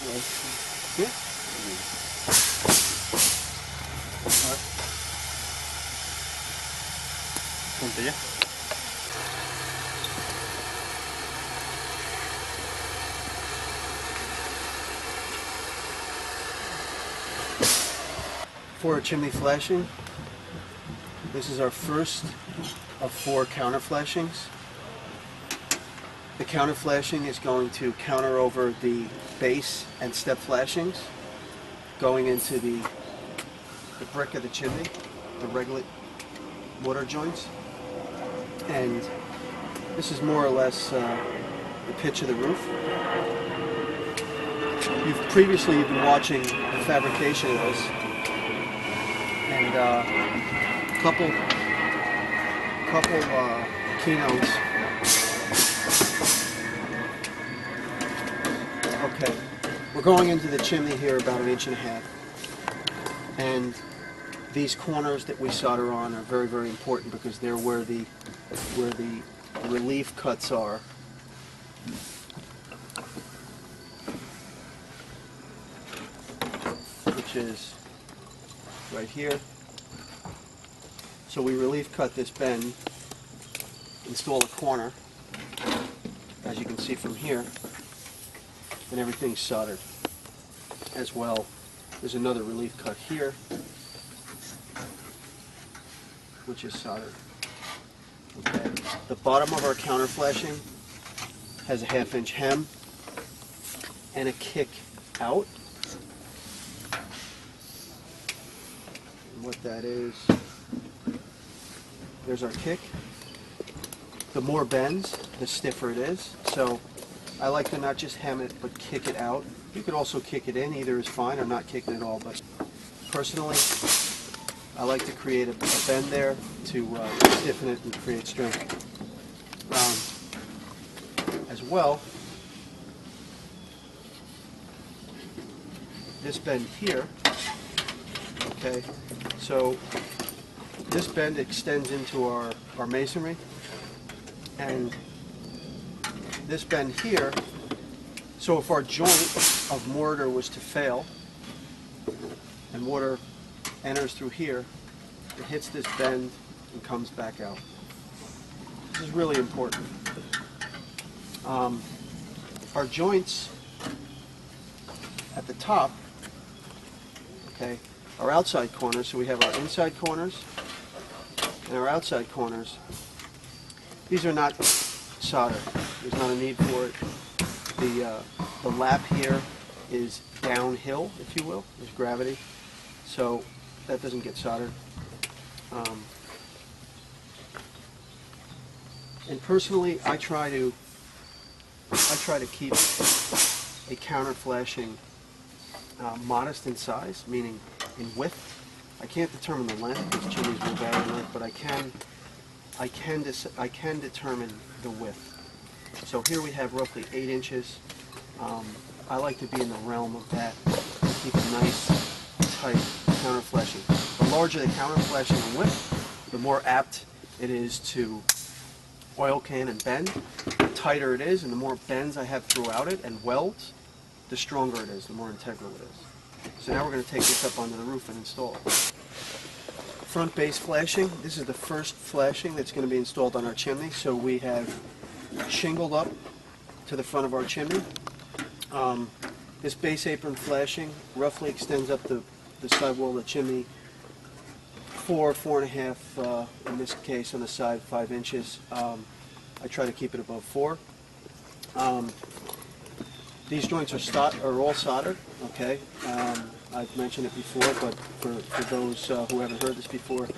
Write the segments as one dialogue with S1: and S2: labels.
S1: Yeah. Ponte ya. For a chimney flashing, this is our first of 4 counter flashings. The counter flashing is going to counter over the base and step flashings going into the brick of the chimney, the regular mortar joints. And this is more or less the pitch of the roof. You've previously been watching the fabrication of this, and couple keynotes. Okay, we're going into the chimney here about 1.5 inches, and these corners that we solder on are very, very important because they're where the relief cuts are. Which is right here. So we relief cut this bend, install a corner, as you can see from here, and everything's soldered as well. There's another relief cut here, which is soldered. Okay. The bottom of our counter flashing has a 1/2 inch hem and a kick out. And what that is, there's our kick. The more bends, the stiffer it is. So I like to not just hem it, but kick it out. You could also kick it in, either is fine, or not kicking at all. But personally, I like to create a bend there to stiffen it and create strength. As well, this bend here, okay, so this bend extends into our masonry, and this bend here, so if our joint of mortar was to fail, and water enters through here, it hits this bend and comes back out. This is really important. Our joints at the top, okay, are outside corners, so we have our inside corners and our outside corners. These are not soldered. There's not a need for it. The lap here is downhill, if you will. There's gravity, so that doesn't get soldered. And personally, I try to keep a counter flashing modest in size, meaning in width. I can't determine the length because chimneys will vary in length, but I can determine the width. So here we have roughly 8 inches. I like to be in the realm of that. Keep a nice, tight counter flashing. The larger the counter flashing in width, the more apt it is to oil can and bend. The tighter it is, and the more bends I have throughout it and welds, the stronger it is, the more integral it is. So now we're going to take this up onto the roof and install it. Front base flashing. This is the first flashing that's going to be installed on our chimney. So we have shingled up to the front of our chimney. This base apron flashing roughly extends up the side wall of the chimney 4.5, in this case on the side 5 inches. I try to keep it above 4. These joints are all soldered, okay? I've mentioned it before, but for those who haven't heard this before,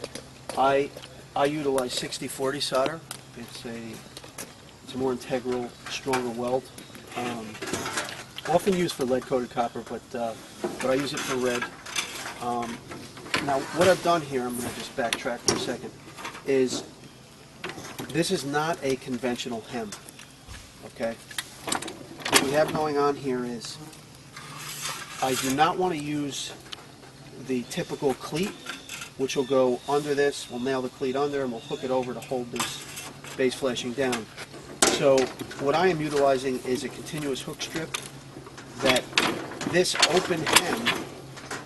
S1: I utilize 60-40 solder. It's a more integral, stronger weld. Often used for lead-coated copper, but I use it for red. Now, what I've done here, I'm going to just backtrack for a second, is this is not a conventional hem, okay? What we have going on here is I do not want to use the typical cleat, which will go under this. We'll nail the cleat under and we'll hook it over to hold this base flashing down. So what I am utilizing is a continuous hook strip that this open hem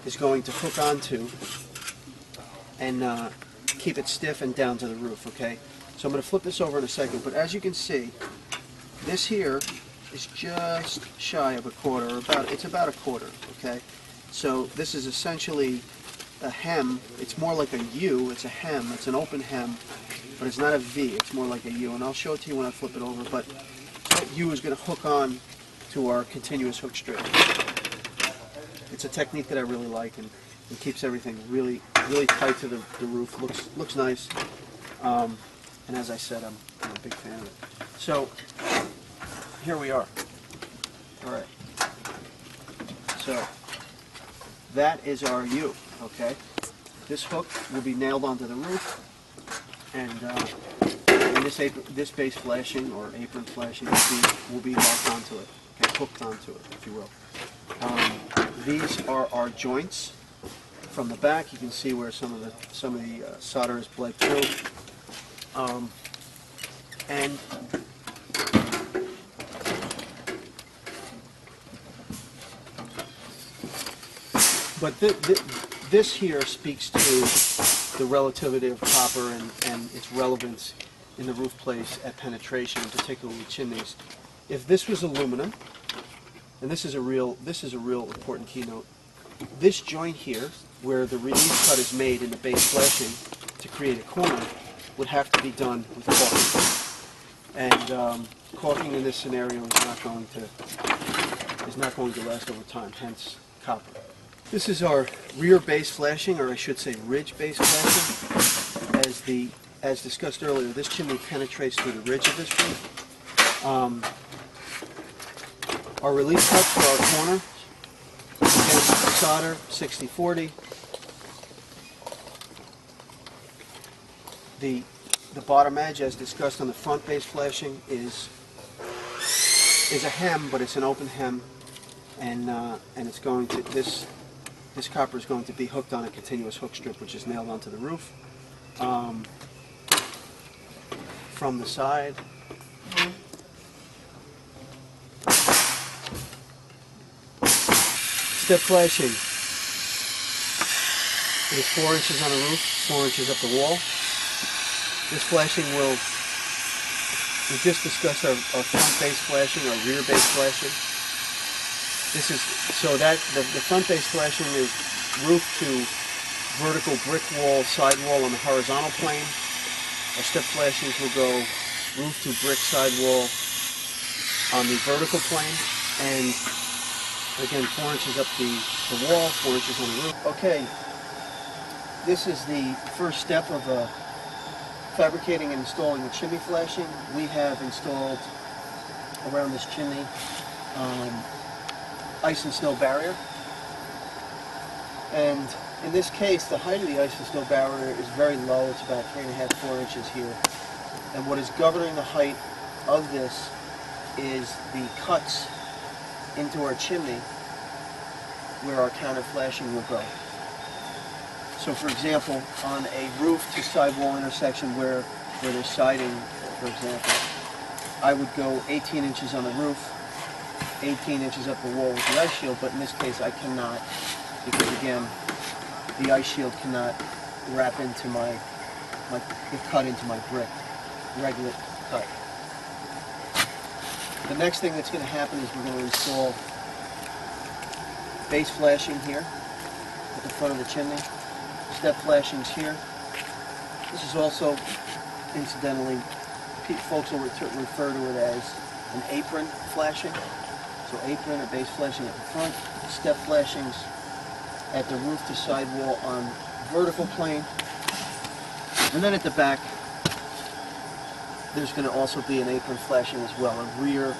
S1: is going to hook onto and keep it stiff and down to the roof, okay? So I'm going to flip this over in a second, but as you can see, this here is just shy of a quarter, or it's about a quarter, okay? So this is essentially a hem. It's more like a U. It's a hem. It's an open hem, but it's not a V. It's more like a U, and I'll show it to you when I flip it over, but that U is going to hook on to our continuous hook strip. It's a technique that I really like, and it keeps everything really tight to the roof. Looks nice, and as I said, I'm a big fan of it. So here we are. All right. So that is our U. Okay. This hook will be nailed onto the roof, and this base flashing or apron flashing will be locked onto it. Okay, hooked onto it, if you will. These are our joints. From the back, you can see where some of the solder is bled through, and but this here speaks to the relativity of copper and its relevance in the roof place at penetration, particularly chimneys. If this was aluminum, and this is a real important keynote, this joint here, where the release cut is made in the base flashing to create a corner, would have to be done with caulking. And caulking in this scenario is not going to last over time, hence copper. This is our rear base flashing, or I should say ridge base flashing. As discussed earlier, this chimney penetrates through the ridge of this roof. Our release cuts for our corner, again, solder 60-40. The bottom edge, as discussed on the front base flashing, is a hem, but it's an open hem, and it's going to this copper is going to be hooked on a continuous hook strip, which is nailed onto the roof. From the side, step flashing. It is 4 inches on the roof, 4 inches up the wall. This flashing we just discussed our front base flashing, our rear base flashing. This is, so that, the front base flashing is roof to vertical brick wall, side wall on the horizontal plane. Our step flashings will go roof to brick side wall on the vertical plane, and again 4 inches up the wall, 4 inches on the roof. Okay, this is the first step of fabricating and installing the chimney flashing. We have installed around this chimney ice and snow barrier, and in this case the height of the ice and snow barrier is very low. It's about 3.5–4 inches here, and what is governing the height of this is the cuts into our chimney where our counter flashing will go. So for example, on a roof to sidewall intersection where there's siding, for example, I would go 18 inches on the roof, 18 inches up the wall with the ice shield, but in this case I cannot, because again, the ice shield cannot wrap into get cut into my brick, regular cut. The next thing that's going to happen is we're going to install base flashing here at the front of the chimney, step flashings here. This is also, incidentally, folks will refer to it as an apron flashing. So apron or base flashing at the front, step flashings at the roof to sidewall on vertical plane, and then at the back there's going to also be an apron flashing as well, a rear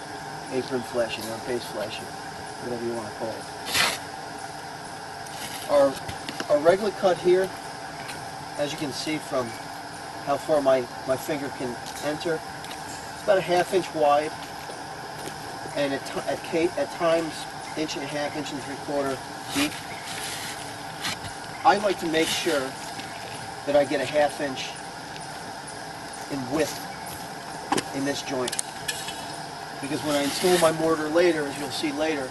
S1: apron flashing or base flashing, whatever you want to call it. Our regular cut here, as you can see from how far my finger can enter, it's about a 1/2 inch wide, and at times 1.5 inches, 1.75 inches deep. I like to make sure that I get a 1/2 inch in width in this joint, because when I install my mortar later, as you'll see later,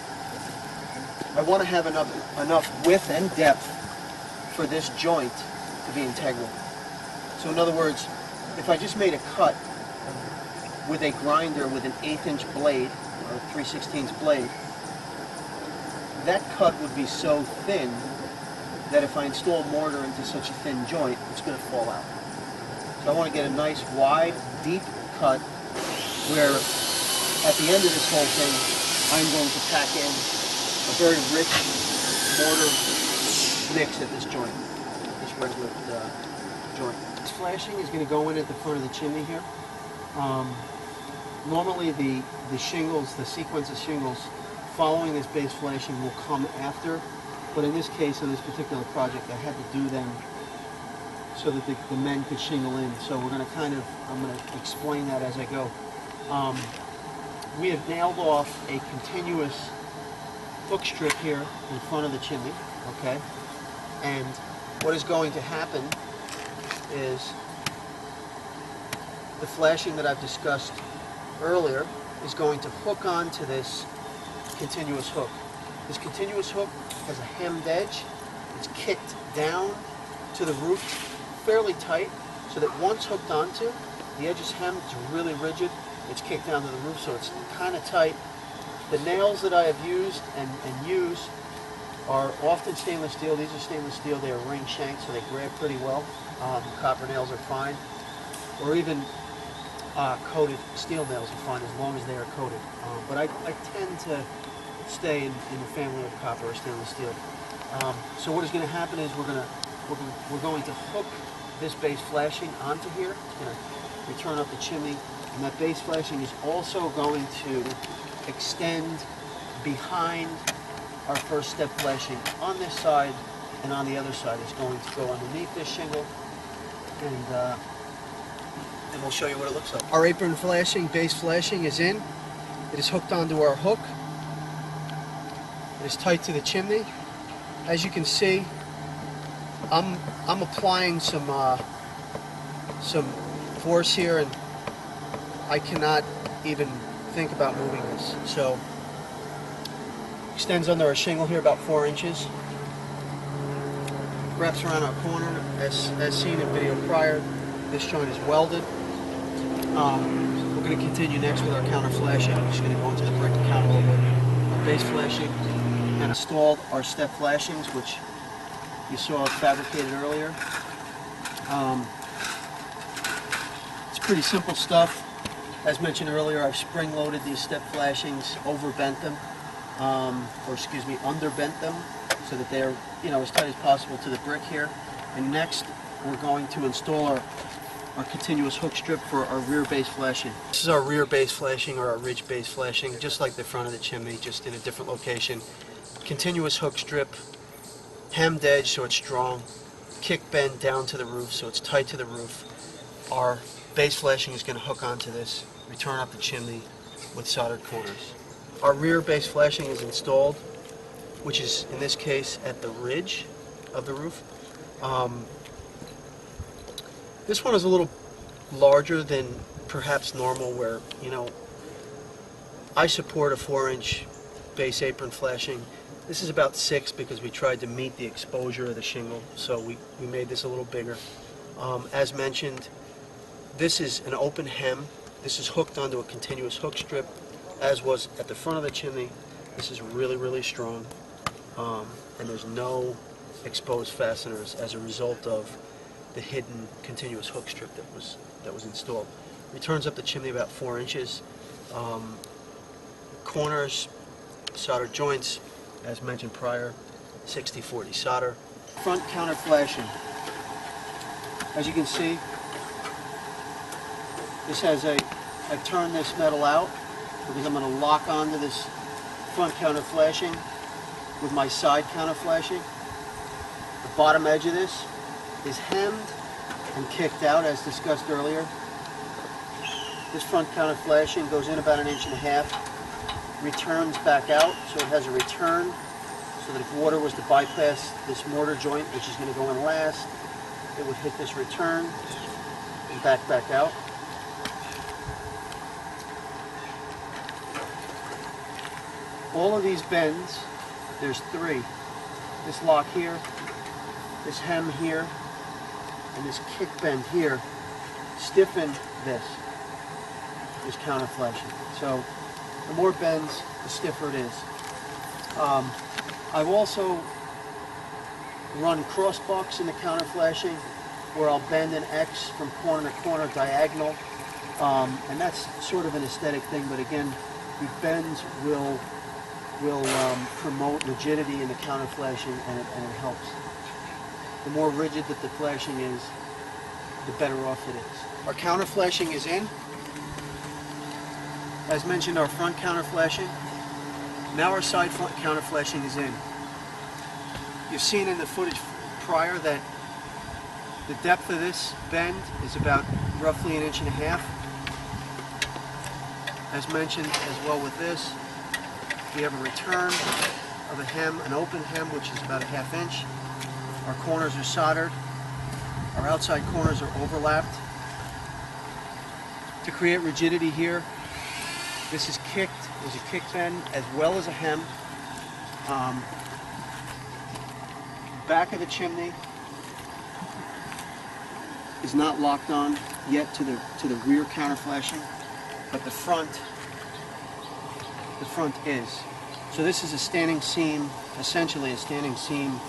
S1: I want to have enough width and depth for this joint to be integral. So in other words, if I just made a cut with a grinder with an 1/8 inch blade, or a 3/16 blade, that cut would be so thin that if I install mortar into such a thin joint, it's going to fall out. So I want to get a nice wide, deep cut where at the end of this whole thing, I'm going to pack in a very rich mortar mix at this joint, this redwood joint. This flashing is going to go in at the front of the chimney here. Normally the shingles, the sequence of shingles following this base flashing will come after, but in this case, on this particular project, I had to do them so that the men could shingle in. So we're going to I'm going to explain that as I go. We have nailed off a continuous hook strip here in front of the chimney, okay? And what is going to happen is the flashing that I've discussed earlier is going to hook onto this continuous hook. This continuous hook has a hemmed edge. It's kicked down to the roof fairly tight so that once hooked onto, the edge is hemmed, it's really rigid, it's kicked down to the roof so it's kind of tight. The nails that I have used and use are often stainless steel. These are stainless steel. They are ring shanked so they grab pretty well. Copper nails are fine. Or even coated steel nails are fine as long as they are coated. But I tend to stay in the family of copper or stainless steel. So what is going to happen is we're going to hook this base flashing onto here. It's going to return up the chimney, and that base flashing is also going to extend behind our first step flashing on this side, and on the other side it's going to go underneath this shingle, and we'll show you what it looks like. Our apron flashing, base flashing is in. It is hooked onto our hook. It is tight to the chimney. As you can see, I'm applying some force here, and I cannot even think about moving this. So extends under our shingle here about 4 inches. Wraps around our corner as seen in video prior. This joint is welded. We're going to continue next with our counter flashing. We're just going to go into the brick and count a little bit. Our base flashing, and installed our step flashings, which you saw fabricated earlier. It's pretty simple stuff. As mentioned earlier, I've spring loaded these step flashings, overbent them, underbent them so that they're as tight as possible to the brick here. And next we're going to install our continuous hook strip for our rear base flashing. This is our rear base flashing, or our ridge base flashing, just like the front of the chimney, just in a different location. Continuous hook strip, hemmed edge so it's strong, kick bend down to the roof so it's tight to the roof. Our base flashing is going to hook onto this, return up the chimney with soldered corners. Our rear base flashing is installed, which is in this case at the ridge of the roof. This one is a little larger than perhaps normal, where I support a 4-inch base apron flashing. This is about 6 because we tried to meet the exposure of the shingle, so we made this a little bigger. As mentioned, this is an open hem. This is hooked onto a continuous hook strip, as was at the front of the chimney. This is really, really strong, and there's no exposed fasteners as a result of the hidden continuous hook strip that was installed. Returns up the chimney about 4 inches. Corners, soldered joints, as mentioned prior, 60-40 solder. Front counter flashing. As you can see, this has I've turned this metal out because I'm going to lock onto this front counter flashing with my side counter flashing. The bottom edge of this is hemmed and kicked out as discussed earlier. This front counter flashing goes in about 1.5 inches, returns back out, so it has a return so that if water was to bypass this mortar joint, which is going to go in last, it would hit this return and back out. All of these bends there's three. This lock here, this hem here, and this kick bend here stiffen this counter flashing. So the more bends, the stiffer it is. I've also run cross bucks in the counter flashing where I'll bend an X from corner to corner diagonal, and that's sort of an aesthetic thing, but again, the bends will promote rigidity in the counter flashing, and it helps. The more rigid that the flashing is, the better off it is. Our counter flashing is in. As mentioned, our front counter flashing. Now our side counter flashing is in. You've seen in the footage prior that the depth of this bend is about roughly 1.5 inches. As mentioned as well with this, we have a return of a hem, an open hem, which is about 1/2 inch. Our corners are soldered. Our outside corners are overlapped. To create rigidity here, this is kicked. There's a kick bend as well as a hem. Back of the chimney is not locked on yet to the rear counter flashing, but the front is. So this is a standing seam, essentially a standing seam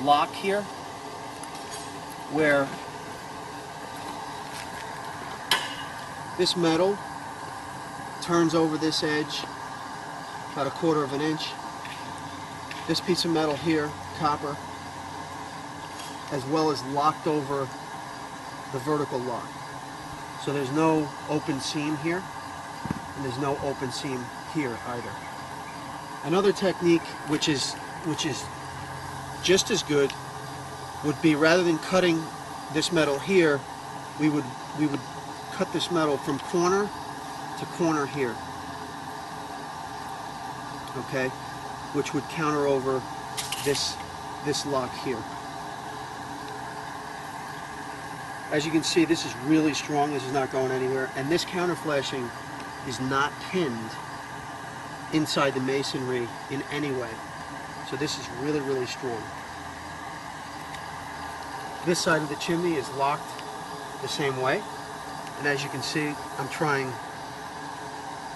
S1: lock here, where this metal turns over this edge about 1/4 inch. This piece of metal here, copper, as well as locked over the vertical lock. So there's no open seam here, and there's no open seam here either. Another technique, which is just as good, would be, rather than cutting this metal here, we would cut this metal from corner to corner here. Okay, which would counter over this lock here. As you can see, this is really strong. This is not going anywhere, and this counter flashing is not pinned inside the masonry in any way. So this is really, really strong. This side of the chimney is locked the same way, and as you can see, I'm trying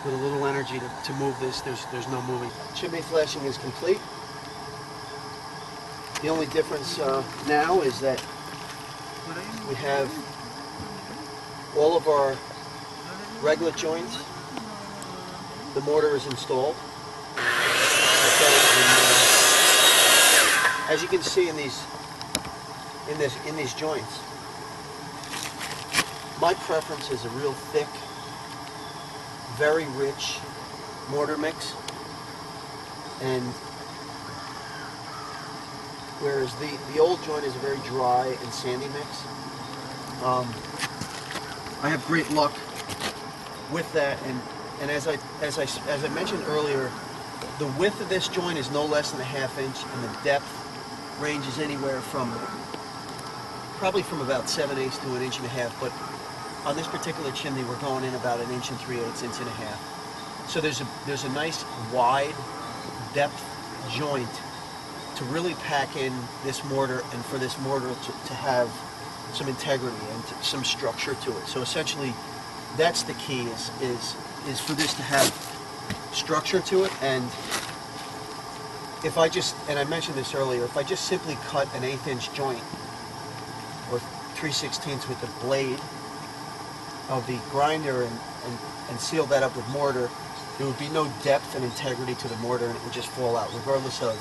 S1: with a little energy to move this. There's no moving. Chimney flashing is complete. The only difference now is that we have all of our regular joints. The mortar is installed. Okay, and, as you can see in these joints, my preference is a real thick, very rich mortar mix, and whereas the old joint is a very dry and sandy mix. I have great luck with that, and as I mentioned earlier, the width of this joint is no less than 1/2 inch, and the depth ranges anywhere from probably from about 7/8 to 1.5 inches, but on this particular chimney we're going in about 1 3/8 inches, 1.5 inches. So there's a nice wide depth joint to really pack in this mortar, and for this mortar to have some integrity and some structure to it. So essentially, that's the key, is for this to have structure to it. And if I just, and I mentioned this earlier, if I just simply cut an 1/8 inch joint or 3/16 with the blade of the grinder and seal that up with mortar, there would be no depth and integrity to the mortar, and it would just fall out, regardless of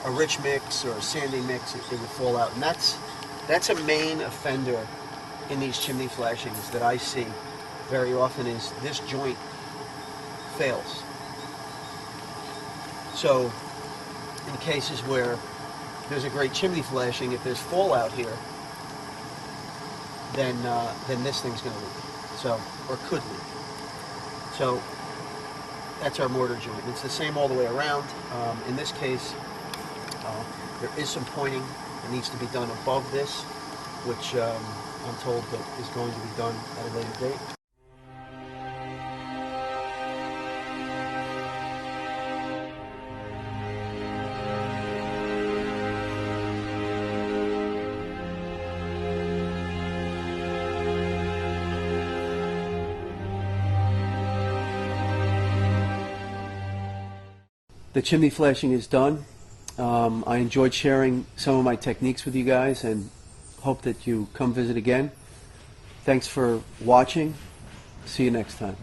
S1: a rich mix or a sandy mix. It would fall out, and that's a main offender in these chimney flashings that I see very often, is this joint fails. So in cases where there's a great chimney flashing, if there's fallout here, then this thing's going to leak. So, or could leak. So that's our mortar joint. It's the same all the way around. In this case, there is some pointing that needs to be done above this, which I'm told that is going to be done at a later date. The chimney flashing is done. I enjoyed sharing some of my techniques with you guys and hope that you come visit again. Thanks for watching. See you next time.